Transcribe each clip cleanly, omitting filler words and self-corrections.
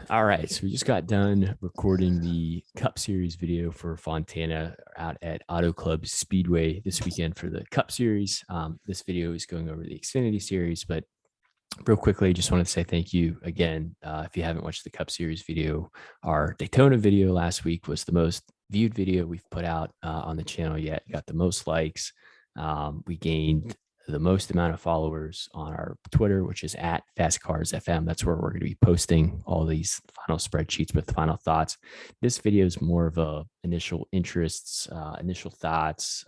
All right, so we just got done recording the Cup Series video for Fontana out at Auto Club Speedway this weekend for the Cup Series. This video is going over the Xfinity Series, but real quickly, just wanted to say thank you again. If you haven't watched the Cup Series video, our Daytona video last week was the most viewed video we've put out on the channel yet. Got the most likes. We gained the most amount of followers on our Twitter, which is at FastCarsFM. That's where we're going to be posting all these final spreadsheets with final thoughts. This video is more of a initial interests, initial thoughts,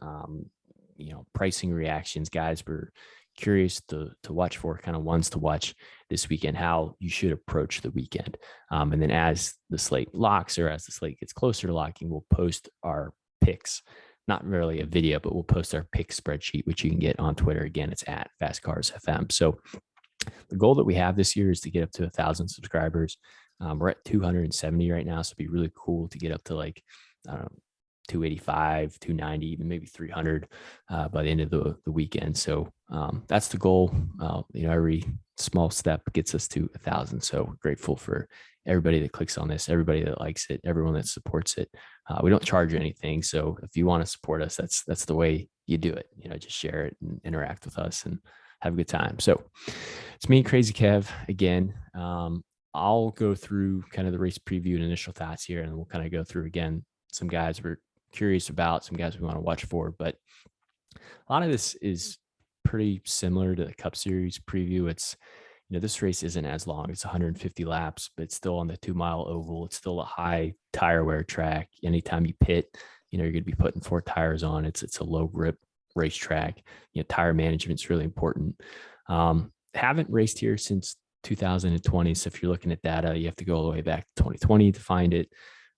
pricing reactions. Guys, we're curious to watch for, kind of ones to watch this weekend, how you should approach the weekend. And then as the slate locks, or as the slate gets closer to locking, we'll post our picks. Not really a video, but we'll post our pick spreadsheet, which you can get on Twitter. Again, it's at FastCarsFM. So the goal that we have this year is to get up to 1,000 subscribers. We're at 270 right now, so it'd be really cool to get up to like, I don't know, 285, 290, even maybe 300 by the end of the weekend. So that's the goal. Every small step gets us to 1,000. So grateful for everybody that clicks on this, everybody that likes it, everyone that supports it. We don't charge anything. So if you want to support us, that's the way you do it. Just share it and interact with us and have a good time. So it's me, Crazy Kev, again. I'll go through kind of the race preview and initial thoughts here, and we'll kind of go through again some guys we're curious about, some guys we want to watch for. But a lot of this is pretty similar to the Cup Series preview. It's, this race isn't as long. It's 150 laps, but it's still on the 2-mile oval. It's still a high tire wear track. Anytime you pit, you're going to be putting 4 tires on. It's a low grip racetrack. Tire management's really important. Haven't raced here since 2020. So if you're looking at data, you have to go all the way back to 2020 to find it.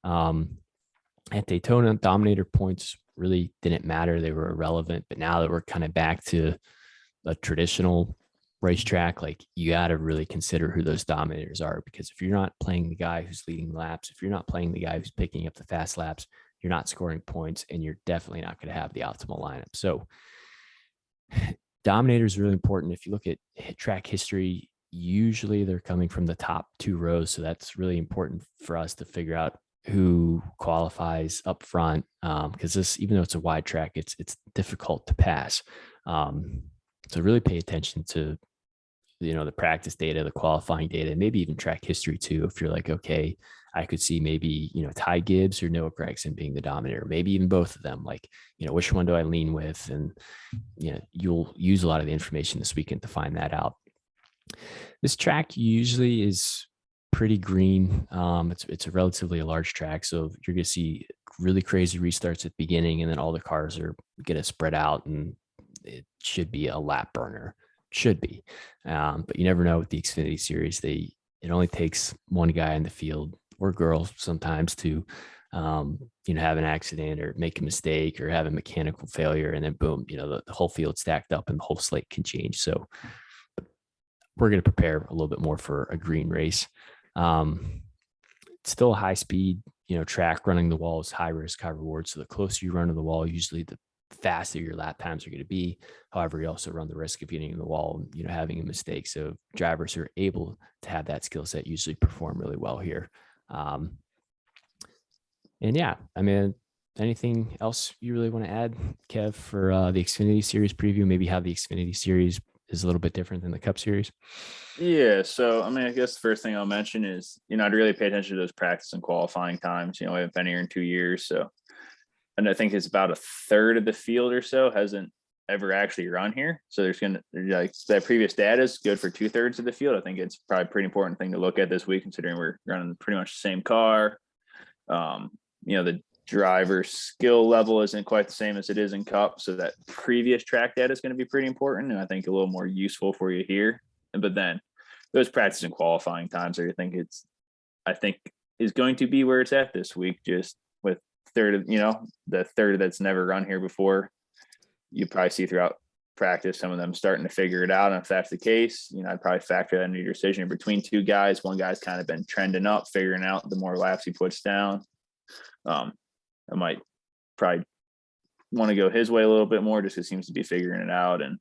At Daytona, Dominator points really didn't matter. They were irrelevant. But now that we're kind of back to a traditional racetrack, like, you got to really consider who those dominators are, because if you're not playing the guy who's leading laps, if you're not playing the guy who's picking up the fast laps, you're not scoring points, and you're definitely not going to have the optimal lineup. So dominator is really important. If you look at track history, usually they're coming from the top 2 rows. So that's really important for us to figure out who qualifies up front, because this, even though it's a wide track, it's difficult to pass. So really pay attention to the practice data, the qualifying data, maybe even track history too. If you're like, okay, I could see maybe Ty Gibbs or Noah Gragson being the dominator, maybe even both of them. Like, which one do I lean with? And you'll use a lot of the information this weekend to find that out. This track usually is pretty green. It's a relatively large track, so you're going to see really crazy restarts at the beginning, and then all the cars are going to spread out, and it should be a lap burner. Should be, but you never know with the Xfinity Series. It only takes one guy in the field, or girl sometimes, to have an accident or make a mistake or have a mechanical failure, and then boom, the whole field stacked up and the whole slate can change. So we're going to prepare a little bit more for a green race. It's still a high speed, track. Running the wall is high risk, high reward. So the closer you run to the wall, usually the faster your lap times are going to be. However, you also run the risk of getting in the wall and, having a mistake. So drivers who are able to have that skill set usually perform really well here. And yeah, anything else you really want to add, Kev, for the Xfinity Series preview? Maybe how the Xfinity Series is a little bit different than the Cup Series? Yeah. So, I guess the first thing I'll mention is, I'd really pay attention to those practice and qualifying times. We haven't been here in 2 years. So, and I think it's about a third of the field or so hasn't ever actually run here. So there's that previous data is good for 2/3 of the field. I think it's probably a pretty important thing to look at this week, considering we're running pretty much the same car. The driver's skill level isn't quite the same as it is in Cup. So that previous track data is going to be pretty important, and I think a little more useful for you here. But then those practice and qualifying times I think is going to be where it's at this week, just with the third that's never run here before. You probably see throughout practice some of them starting to figure it out. And if that's the case, I'd probably factor that into your decision between 2 guys. One guy's kind of been trending up, figuring out the more laps he puts down. I might probably want to go his way a little bit more, just because he seems to be figuring it out. And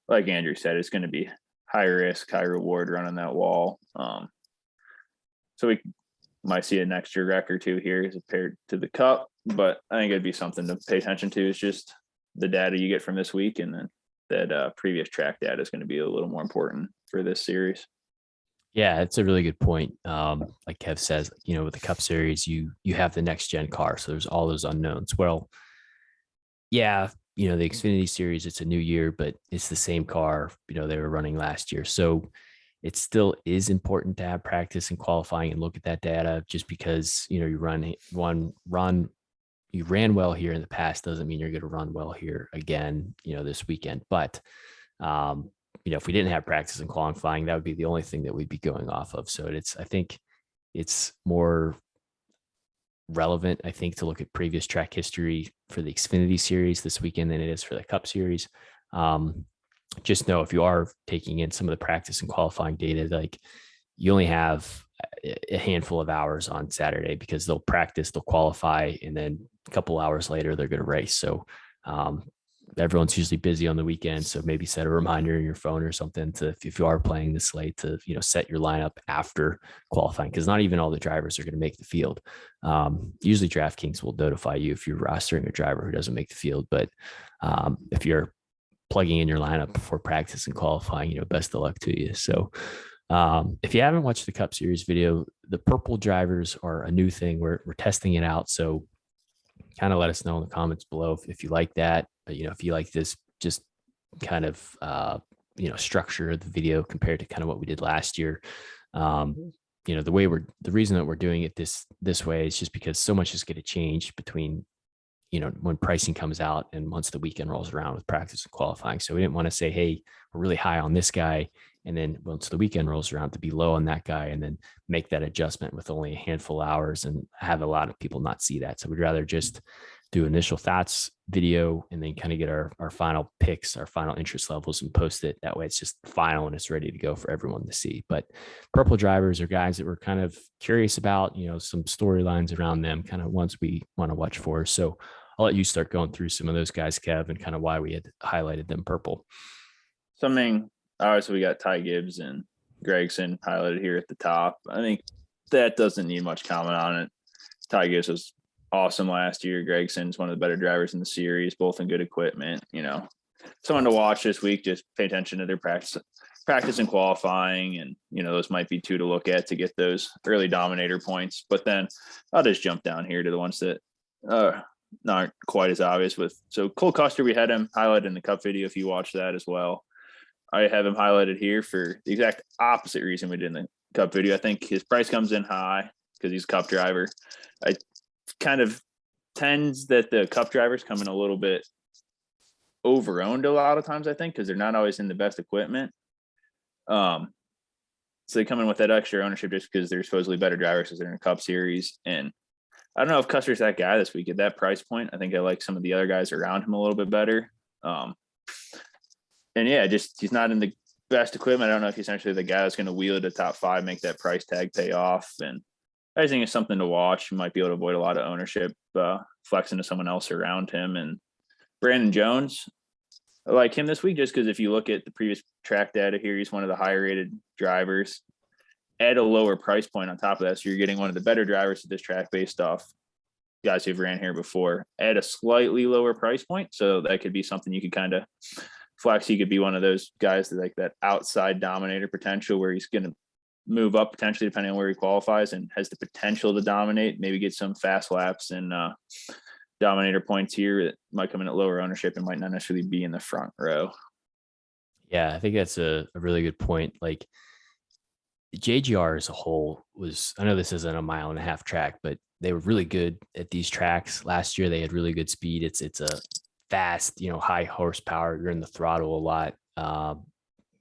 like Andrew said, it's going to be high risk, high reward running that wall. So we might see an extra wreck or two here compared to the Cup, but I think it'd be something to pay attention to. Is just the data you get from this week, and then that previous track data is going to be a little more important for this series. Yeah, it's a really good point. Like Kev says, with the Cup Series, you have the next gen car, so there's all those unknowns. Well, yeah, the Xfinity Series, it's a new year, but it's the same car, they were running last year. So it still is important to have practice and qualifying and look at that data. Just because you ran well here in the past doesn't mean you're going to run well here again, this weekend. But if we didn't have practice and qualifying, that would be the only thing that we'd be going off of. So I think it's more relevant, to look at previous track history for the Xfinity Series this weekend than it is for the Cup Series. Just know if you are taking in some of the practice and qualifying data, like you only have a handful of hours on Saturday, because they'll practice, they'll qualify, and then a couple hours later they're going to race. So everyone's usually busy on the weekend. So maybe set a reminder in your phone or something to, if you are playing this late, to, set your lineup after qualifying, because not even all the drivers are going to make the field. Usually Draftkings will notify you if you're rostering a driver who doesn't make the field. But if you're plugging in your lineup before practice and qualifying, best of luck to you. So if you haven't watched the Cup Series video, the purple drivers are a new thing. We're testing it out. So kind of let us know in the comments below if you like that. But, if you like this, just kind of, structure of the video compared to kind of what we did last year. The reason that we're doing it this way is just because so much is going to change between, when pricing comes out and once the weekend rolls around with practice and qualifying. So we didn't want to say, hey, we're really high on this guy, and then once the weekend rolls around to be low on that guy, and then make that adjustment with only a handful of hours and have a lot of people not see that. So we'd rather just do initial thoughts video and then kind of get our final picks, our final interest levels, and post it. That way it's just final and it's ready to go for everyone to see. But purple drivers are guys that we're kind of curious about, some storylines around them, kind of ones we want to watch for. So I'll let you start going through some of those guys, Kev, and kind of why we had highlighted them purple. Obviously we got Ty Gibbs and Gragson highlighted here at the top. I think that doesn't need much comment on it. Ty Gibbs was awesome last year. Gregson's one of the better drivers in the series, both in good equipment. Someone to watch this week. Just pay attention to their practice and qualifying, and those might be two to look at to get those early dominator points. But then I'll just jump down here to the ones that not quite as obvious. So Cole Custer, we had him highlighted in the Cup video if you watch that as well. I have him highlighted here for the exact opposite reason we did in the Cup video. I think his price comes in high because he's a Cup driver. I kind of tends that the Cup drivers come in a little bit over-owned a lot of times, I think, because they're not always in the best equipment. So they come in with that extra ownership just because they're supposedly better drivers because they're in a Cup Series. And I don't know if Custer's that guy this week at that price point. I think I like some of the other guys around him a little bit better. And yeah, just he's not in the best equipment. I don't know if he's actually the guy that's going to wheel it to top five, make that price tag pay off. And I think it's something to watch. You might be able to avoid a lot of ownership, flexing to someone else around him. And Brandon Jones, I like him this week just because if you look at the previous track data here, he's one of the higher rated drivers at a lower price point on top of that. So you're getting one of the better drivers at this track based off guys who've ran here before at a slightly lower price point. So that could be something you could kind of flex. He could be one of those guys that like that outside dominator potential where he's going to move up potentially depending on where he qualifies and has the potential to dominate, maybe get some fast laps and dominator points here that might come in at lower ownership and might not necessarily be in the front row. Yeah, I think that's a really good point. Like JGR as a whole I know this isn't a 1.5 mile track, but they were really good at these tracks. Last year, they had really good speed. It's a fast, high horsepower. You're in the throttle a lot,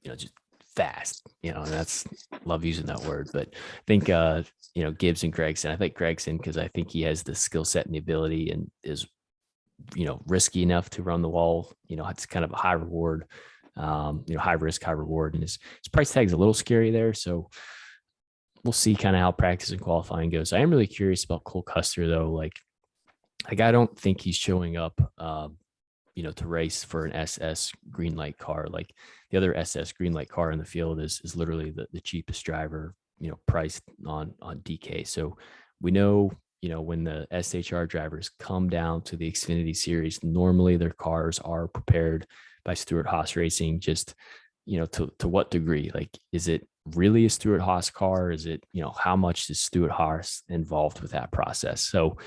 just fast, and that's, love using that word. But I think, Gibbs and Gregson, I think Gregson, because I think he has the skill set and the ability and is, risky enough to run the wall. It's kind of a high reward, high risk, high reward. And his price tag's a little scary there. So we'll see kind of how practice and qualifying goes. I am really curious about Cole Custer though. Like I don't think he's showing up, to race for an SS green light car. Like the other SS green light car in the field is literally the cheapest driver, priced on DK. So we know, when the SHR drivers come down to the Xfinity series, normally their cars are prepared by Stewart-Haas Racing. Just, to what degree? Like, is it really a Stewart-Haas car? Is it, how much is Stewart-Haas involved with that process? So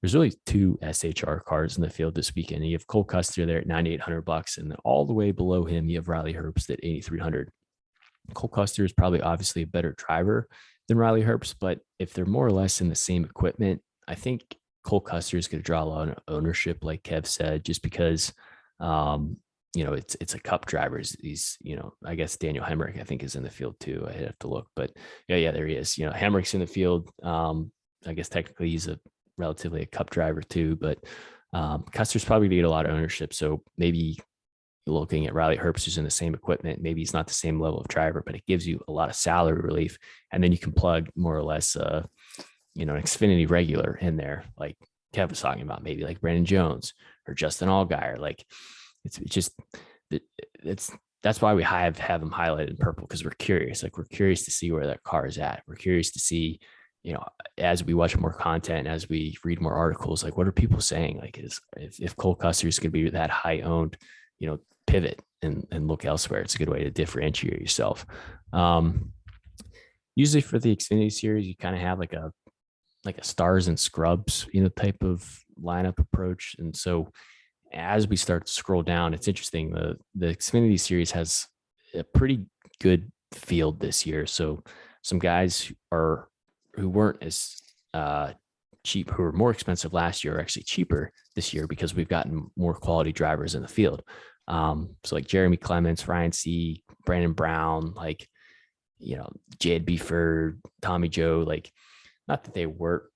there's really two SHR cars in the field this weekend. You have Cole Custer there at $9,800, and then all the way below him, you have Riley Herbst at $8,300. Cole Custer is probably obviously a better driver than Riley Herbst, but if they're more or less in the same equipment, I think Cole Custer is going to draw a lot of ownership, like Kev said, just because, it's a Cup driver. He's, I guess Daniel Hemrick, I think, is in the field too. I have to look, but yeah, there he is. Hemrick's in the field. I guess technically he's relatively a Cup driver too, but Custer's probably going to get a lot of ownership. So maybe looking at Riley Herbst, who's in the same equipment, maybe he's not the same level of driver, but it gives you a lot of salary relief. And then you can plug more or less, an Xfinity regular in there, like Kev was talking about, maybe like Brandon Jones or Justin Allgaier. Like that's why we have them highlighted in purple, because we're curious. Like, we're curious to see where that car is at. We're curious to see, as we watch more content, as we read more articles, like, what are people saying? Like, if Cole Custer is going to be that high owned, pivot and look elsewhere. It's a good way to differentiate yourself. Usually for the Xfinity series, you kind of have like a stars and scrubs, type of lineup approach. And so as we start to scroll down, it's interesting. The Xfinity series has a pretty good field this year. So some guys who weren't as cheap, who were more expensive last year, are actually cheaper this year because we've gotten more quality drivers in the field. So like Jeremy Clements, Ryan C., Brandon Brown, like, Jed Beeford, Tommy Joe, like, not that they were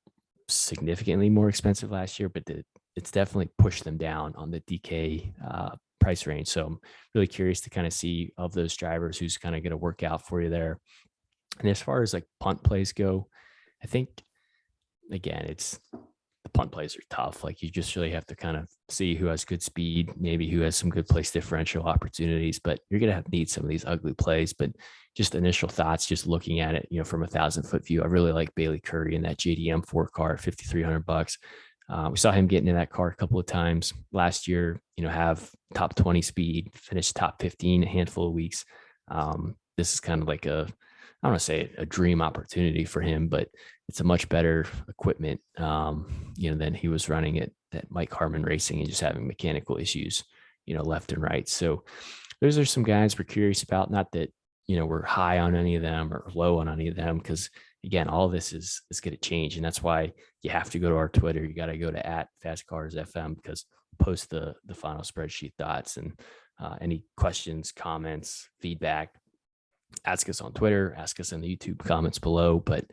significantly more expensive last year, but it's definitely pushed them down on the DK price range. So I'm really curious to kind of see, of those drivers, who's kind of going to work out for you there. And as far as like punt plays go, I think, again, the punt plays are tough. Like, you just really have to kind of see who has good speed, maybe who has some good place differential opportunities, but you're going to need some of these ugly plays. But just initial thoughts, just looking at it, from a 1,000-foot view, I really like Bailey Curry in that JDM 4 car, $5,300. We saw him getting in that car a couple of times last year, have top 20 speed, finish top 15 a handful of weeks. This is kind of like I don't want to say a dream opportunity for him, but it's a much better equipment, than he was running at Mike Harmon Racing, and just having mechanical issues, left and right. So those are some guys we're curious about. Not that, we're high on any of them or low on any of them, because again, all of this is going to change. And that's why you have to go to our Twitter. You got to go to @FastCarsFM, because we'll post the final spreadsheet thoughts, and any questions, comments, feedback, ask us on Twitter, ask us in the YouTube comments below. But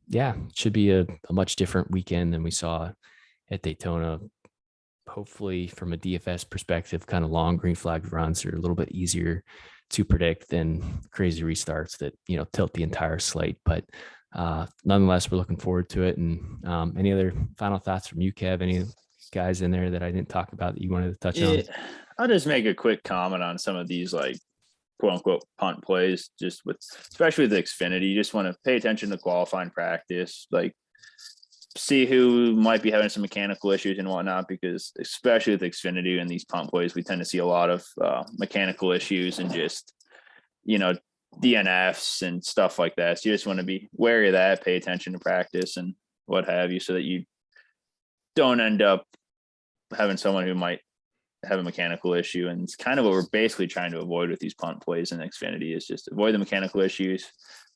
it should be a much different weekend than we saw at Daytona. Hopefully, from a DFS perspective, kind of long green flag runs are a little bit easier to predict than crazy restarts that, tilt the entire slate. But nonetheless, we're looking forward to it. And any other final thoughts from you, Kev? Any guys in there that I didn't talk about that you wanted to touch on? I'll just make a quick comment on some of these, like, quote unquote punt plays, just especially with the Xfinity. You just want to pay attention to qualifying practice, like, see who might be having some mechanical issues and whatnot, because especially with Xfinity and these punt plays, we tend to see a lot of mechanical issues and just, DNFs and stuff like that. So you just want to be wary of that, pay attention to practice and what have you, so that you don't end up having someone who might have a mechanical issue. And it's kind of what we're basically trying to avoid with these punt plays in Xfinity, is just avoid the mechanical issues,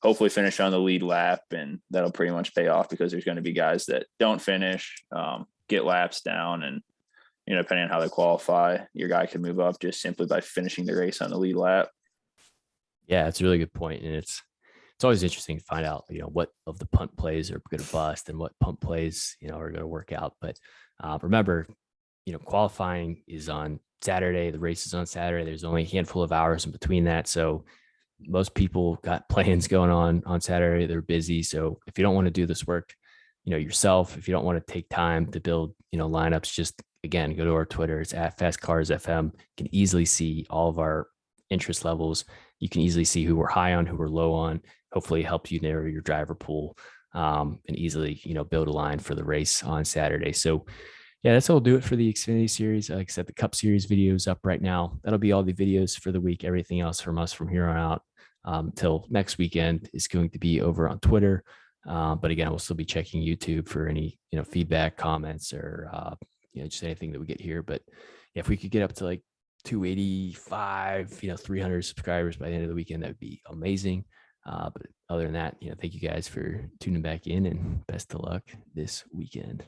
hopefully finish on the lead lap, and that'll pretty much pay off, because there's going to be guys that don't finish, get laps down, and, depending on how they qualify, your guy can move up just simply by finishing the race on the lead lap. Yeah, it's a really good point. And it's always interesting to find out, what of the punt plays are going to bust and what punt plays, are going to work out. But remember, qualifying is on Saturday. The race is on Saturday. There's only a handful of hours in between that. So most people got plans going on Saturday. They're busy. So if you don't want to do this work, yourself, if you don't want to take time to build, lineups, just, again, go to our Twitter. It's @FastCarsFM. You can easily see all of our interest levels you can easily see who we're high on, who we're low on. Hopefully help you narrow your driver pool, and easily, build a line for the race on Saturday. So yeah, that's all we'll do it for the Xfinity series. Like I said, the Cup Series video is up right now. That'll be all the videos for the week. Everything else from us from here on out till next weekend is going to be over on Twitter. But again, we'll still be checking YouTube for any feedback, comments, or just anything that we get here. But yeah, if we could get up to like 285, 300 subscribers by the end of the weekend, that would be amazing. But other than that, thank you guys for tuning back in, and best of luck this weekend.